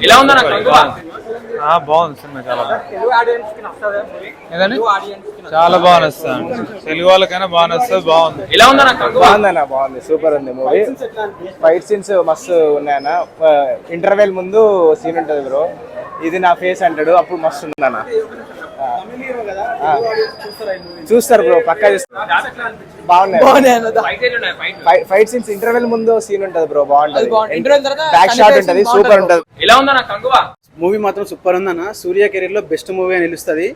ఎలా ఉందా నాకు బాగుంది సినిమా చాలా బాగా నచ్చుతుంది. తెలుగు వాళ్ళకైనా బాగా నచ్చుతుంది. బాగుంది. ఎలా ఉందా నాకు బాగుందన్న, బాగుంది, సూపర్ ఉంది మూవీ. ఫైట్ సీన్స్ మస్తు ఉన్నాయన్న. ఇంటర్వెల్ ముందు సీన్ ఉంటది బ్రో, ఇది నా ఫేస్ అంటాడు, అప్పుడు మస్తు ఉందన్న. చూస్తారు బ్రో, పక్కా చూస్తారు. బాగున్నాయి ఫైట్ సీన్స్. ఇంటర్వెల్ ముందు సీన్ ఉంటది బ్రో, బాగుంటది. బ్యాక్ షాట్ ఉంటది, సూపర్ ఉంటది. ఎలా ఉందా నాకు మూవీ మాత్రం సూపర్ ఉందన్న. సూర్య కెరీర్ లో బెస్ట్ మూవీ అని నిలుస్తుంది.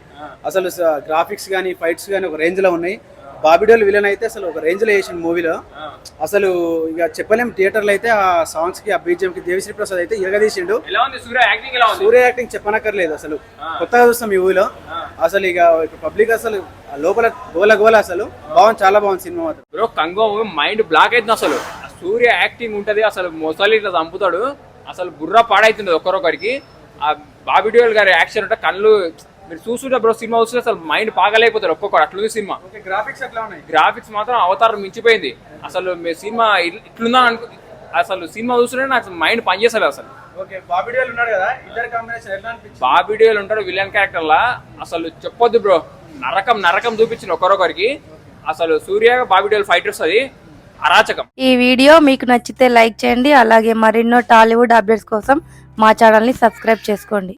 అసలు గ్రాఫిక్స్ కానీ ఫైట్స్ కానీ ఒక రేంజ్ లో ఉన్నాయి. బాబిడోల్ విలన్ అయితే అసలు ఒక రేంజ్ లో వేసిన మూవీలో అసలు ఇక చెప్పలేం. థియేటర్లో అయితే ఆ సాంగ్స్ కి, ఆ బీజిఎం కి దేవిశ్రీ ప్రసాద్ అయితే ఇరగదీసిండు. సూర్య యాక్టింగ్ చెప్పనక్కర్లేదు. అసలు కొత్తగా చూస్తాం ఈ మూవీలో. అసలు ఇక పబ్లిక్ అసలు లోపల గోల గోల అసలు బాగుంది, చాలా బాగుంది సినిమా మాత్రం. బ్రో కంగో మైండ్ బ్లాక్ అవుతుంది. అసలు సూర్య యాక్టింగ్ ఉంటది. అసలు మొసలి ఇట్లా చంపుతాడు. అసలు బుర్ర పాడైతుంది ఒక్కరొకరికి. ఆ బాబిడియోల్ గారి యాక్షన్ ఉంటే కళ్ళు మీరు చూస్తుంటే బ్రో, సినిమా చూస్తే అసలు మైండ్ పాగలేకపోతారు ఒక్కొక్కరు. అట్లుంది సినిమా. గ్రాఫిక్స్ ఎట్లా ఉన్నాయి? గ్రాఫిక్స్ మాత్రం అవతారం మించిపోయింది. అసలు మీ సినిమా ఇట్లుందా అనుకో. అసలు సినిమా చూస్తుంటే నాకు మైండ్ పనిచేస్తలేదు అసలు. బాబిడియోల్ ఉన్నాడు కదా, ఇద్దరు కాంబినేషన్ ఎట్లా అనిపించింది? బాబిడియోల్ ఉంటాడు విలన్ క్యారెక్టర్ లా. అసలు చెప్పొద్దు బ్రో, నరకం చూపించింది ఒక్కరొకరికి. అసలు సూర్య బాబిడియోల్ ఫైటర్స్ అది అరాచకం. ఈ వీడియో మీకు నచ్చితే లైక్ చేయండి. అలాగే మరెన్నో టాలీవుడ్ అప్డేట్స్ కోసం మా ఛానల్ ని సబ్స్క్రైబ్ చేసుకోండి.